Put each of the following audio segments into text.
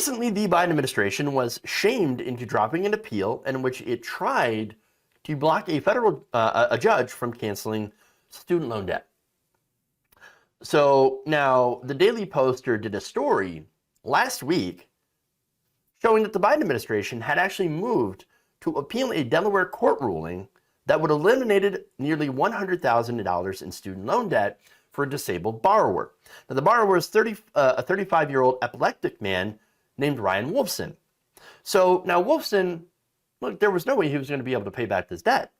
recently, the Biden administration was shamed into dropping an appeal in which it tried to block a federal a judge from canceling student loan debt. So now the Daily Poster did a story last week showing that the Biden administration had actually moved to appeal a Delaware court ruling that would have eliminated nearly $100,000 in student loan debt for a disabled borrower. Now, the borrower is a 35-year-old epileptic man named Ryan Wolfson. So now Wolfson, look, there was no way he was going to be able to pay back this debt.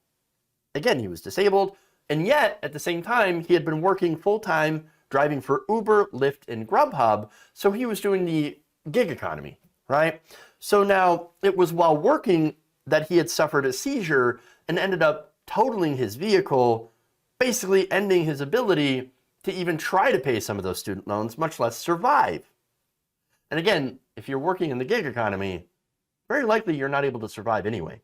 Again, he was disabled, and yet at the same time, he had been working full-time driving for Uber, Lyft, and Grubhub, so he was doing the gig economy, right? So now it was while working that he had suffered a seizure and ended up totaling his vehicle, basically ending his ability to even try to pay some of those student loans, much less survive. And again, if you're working in the gig economy, very likely you're not able to survive anyway,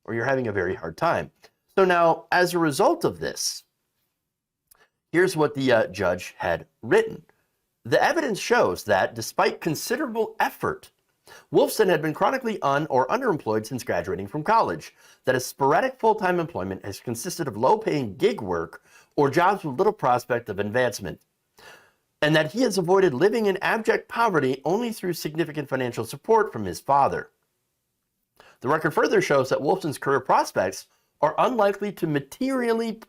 or you're having a very hard time. So now, as a result of this, here's what the judge had written. The evidence shows that despite considerable effort, Wolfson had been chronically or underemployed since graduating from college, that his sporadic full-time employment has consisted of low-paying gig work or jobs with little prospect of advancement, and that he has avoided living in abject poverty only through significant financial support from his father. The record further shows that Wolfson's career prospects are unlikely to materially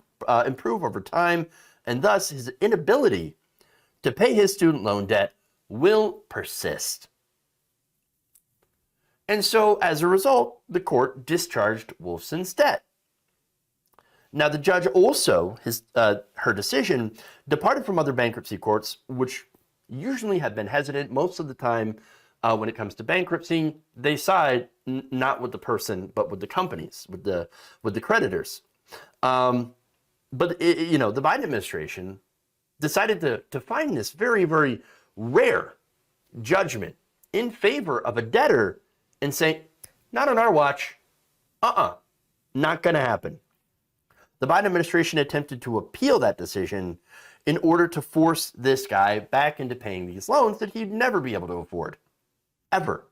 improve over time, and thus his inability to pay his student loan debt will persist. And so, as a result, the court discharged Wolfson's debt. Now, the judge also, her decision, departed from other bankruptcy courts, which usually have been hesitant. Most of the time, when it comes to bankruptcy, they side not with the person, but with the companies, with the creditors. But the Biden administration decided to find this very, very rare judgment in favor of a debtor and say, not on our watch, not going to happen. The Biden administration attempted to appeal that decision in order to force this guy back into paying these loans that he'd never be able to afford, ever.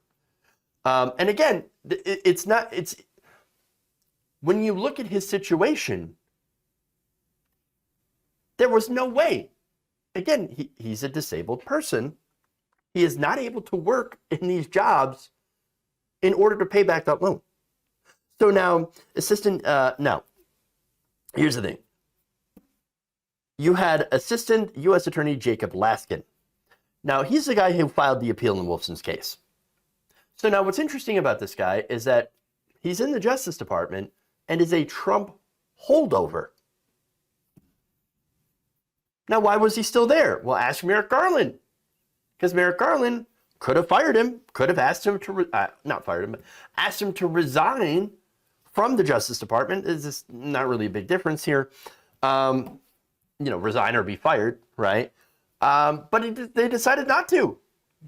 And again, when you look at his situation, there was no way. Again, he's a disabled person. He is not able to work in these jobs in order to pay back that loan. So now, here's the thing. You had Assistant U.S. Attorney Jacob Laskin. Now, he's the guy who filed the appeal in Wolfson's case. So now what's interesting about this guy is that he's in the Justice Department and is a Trump holdover. Now, why was he still there? Well, ask Merrick Garland. Because Merrick Garland could have fired him, could have asked him to, asked him to resign from the Justice Department. Is this not really a big difference here? Resign or be fired, right? But they decided not to.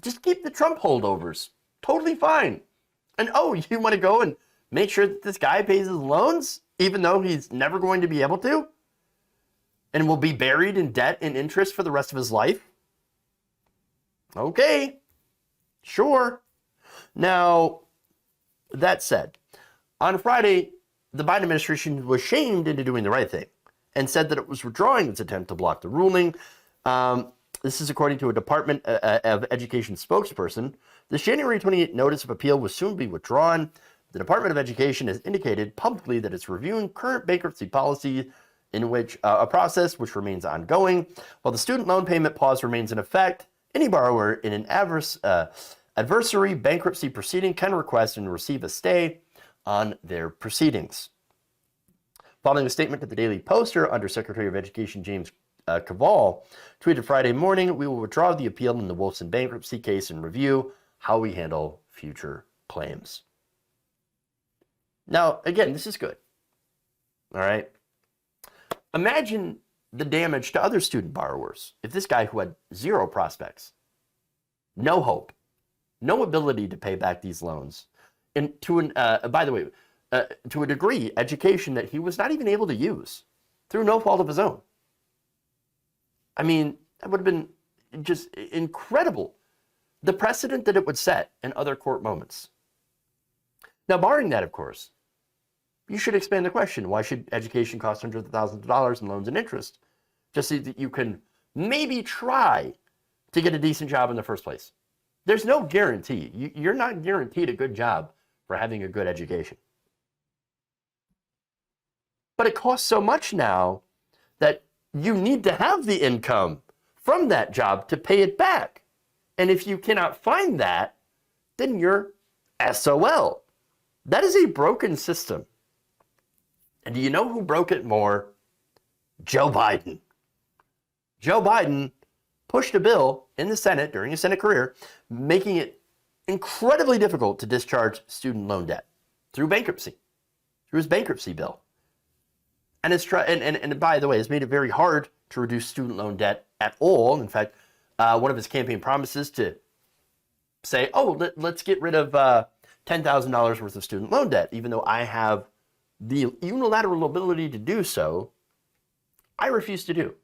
Just keep the Trump holdovers. Totally fine. And you want to go and make sure that this guy pays his loans, even though he's never going to be able to? And will be buried in debt and interest for the rest of his life? Okay. Sure. Now, that said, on Friday, the Biden administration was shamed into doing the right thing and said that it was withdrawing its attempt to block the ruling. This is according to a Department of Education spokesperson. This January 28th notice of appeal will soon be withdrawn. The Department of Education has indicated publicly that it's reviewing current bankruptcy policy in which a process which remains ongoing. While the student loan payment pause remains in effect, any borrower in an adversary bankruptcy proceeding can request and receive a stay on their proceedings. Following a statement to the Daily Poster, Undersecretary of Education James Cavall tweeted Friday morning, "We will withdraw the appeal in the Wolfson bankruptcy case and review how we handle future claims." Now, again, this is good. All right. Imagine the damage to other student borrowers if this guy who had zero prospects, no hope, no ability to pay back these loans, and to a degree, education that he was not even able to use through no fault of his own. I mean, that would have been just incredible the precedent that it would set in other court moments. Now, barring that, of course, you should expand the question. Why should education cost hundreds of thousands of dollars in loans and interest just so that you can maybe try to get a decent job in the first place? There's no guarantee. You're not guaranteed a good job for having a good education. But it costs so much now that you need to have the income from that job to pay it back. And if you cannot find that, then you're SOL. That is a broken system. And do you know who broke it more? Joe Biden. Joe Biden pushed a bill in the Senate during his Senate career, making it incredibly difficult to discharge student loan debt through bankruptcy, through his bankruptcy bill. And and by the way, it's made it very hard to reduce student loan debt at all. In fact, one of his campaign promises to say, oh, let's get rid of $10,000 worth of student loan debt, even though I have the unilateral ability to do so, I refuse to do.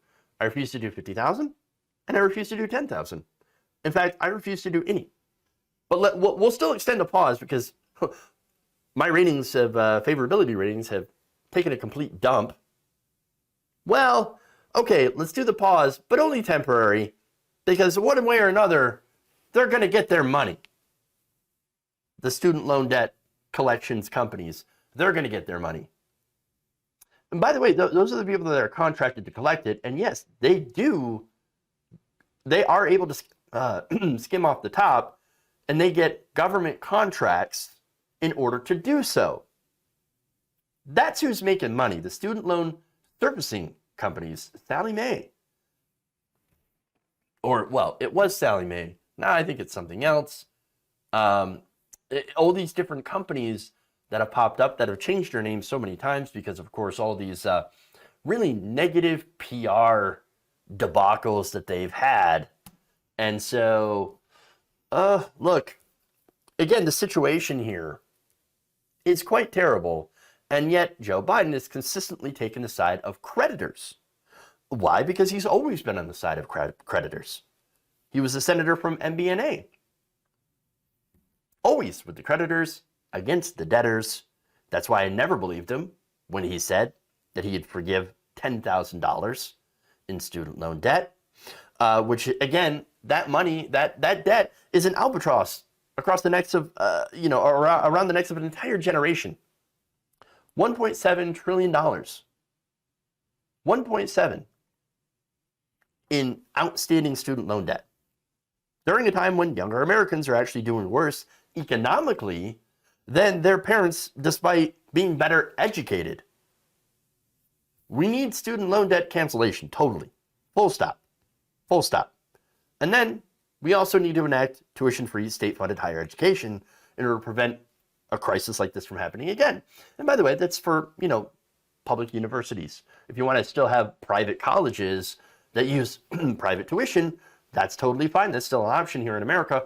I refuse to do 50,000, and I refuse to do 10,000. In fact, I refuse to do any. But we'll still extend a pause because my ratings of favorability ratings have taken a complete dump. Well, okay, let's do the pause, but only temporary, because one way or another, they're going to get their money. The student loan debt collections companies, they're going to get their money. And by the way, those are the people that are contracted to collect it. And yes, they are able to skim off the top, and they get government contracts in order to do so. That's who's making money. The student loan servicing companies, Sallie Mae. Or, well, it was Sallie Mae. Now I think it's something else. All these different companies that have popped up that have changed their names so many times because, of course, all these really negative PR debacles that they've had. And so, look, again, the situation here is quite terrible. And yet Joe Biden has consistently taken the side of creditors. Why? Because he's always been on the side of creditors. He was a senator from MBNA. Always with the creditors against the debtors. That's why I never believed him when he said that he'd forgive $10,000 in student loan debt, which again, that money, that debt is an albatross across the necks of, around the necks of an entire generation. $1.7 trillion. 1.7 in outstanding student loan debt. During a time when younger Americans are actually doing worse economically than their parents, despite being better educated. We need student loan debt cancellation, totally. Full stop. Full stop. And then we also need to enact tuition-free state-funded higher education in order to prevent a crisis like this from happening again. And by the way, that's for, public universities. If you want to still have private colleges that use private tuition, that's totally fine. That's still an option here in America.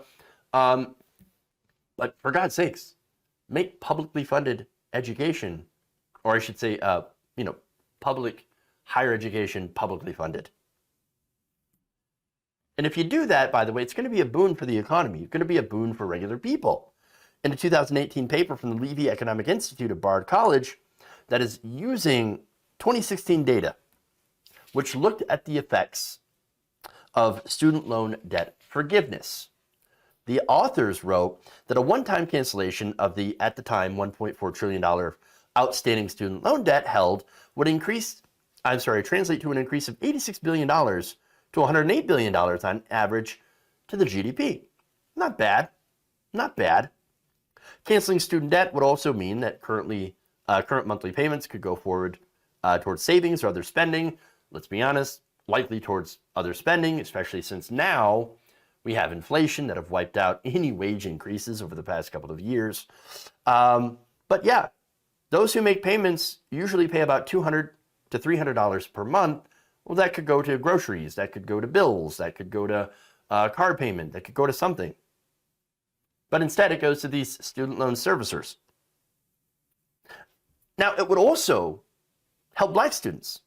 But for God's sakes, make publicly funded education, or I should say, public higher education publicly funded. And if you do that, by the way, it's going to be a boon for the economy. It's going to be a boon for regular people. In a 2018 paper from the Levy Economic Institute of Bard College that is using 2016 data, which looked at the effects of student loan debt forgiveness. The authors wrote that a one-time cancellation of the, at the time, $1.4 trillion outstanding student loan debt held would translate to an increase of $86 billion to $108 billion on average to the GDP. Not bad. Not bad. Canceling student debt would also mean that current monthly payments could go forward towards savings or other spending. Let's be honest, likely towards other spending, especially since now we have inflation that have wiped out any wage increases over the past couple of years. But yeah, those who make payments usually pay about $200 to $300 per month. Well, that could go to groceries, that could go to bills, that could go to car payment, that could go to something. But instead it goes to these student loan servicers. Now, it would also help black students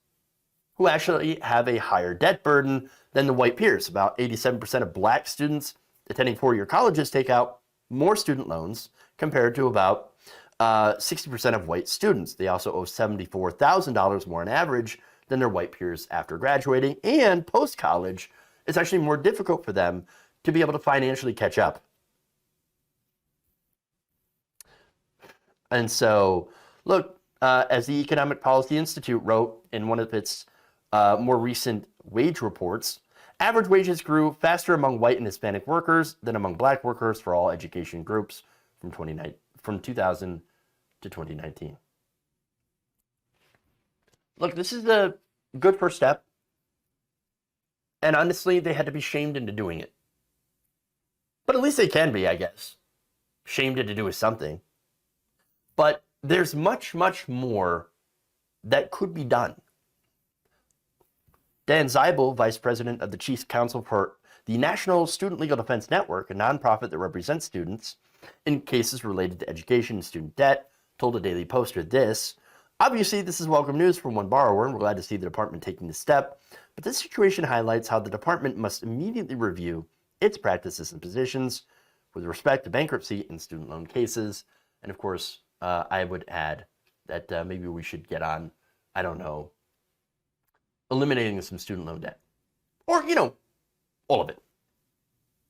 who actually have a higher debt burden than the white peers. About 87% of black students attending four-year colleges take out more student loans compared to about 60% of white students. They also owe $74,000 more on average than their white peers after graduating, and post-college, it's actually more difficult for them to be able to financially catch up. And so, look, as the Economic Policy Institute wrote in one of its more recent wage reports, average wages grew faster among white and Hispanic workers than among black workers for all education groups from 2000 to 2019. Look, this is a good first step. And honestly, they had to be shamed into doing it. But at least they can be, I guess. Shamed into doing something. But there's much, much more that could be done. Dan Zeibel, Vice President of the Chief Counsel for the National Student Legal Defense Network, a nonprofit that represents students in cases related to education and student debt, told the Daily Poster this: obviously, this is welcome news from one borrower, and we're glad to see the department taking this step, but this situation highlights how the department must immediately review its practices and positions with respect to bankruptcy and student loan cases. And of course, I would add that maybe we should get on, I don't know, eliminating some student loan debt. Or, all of it.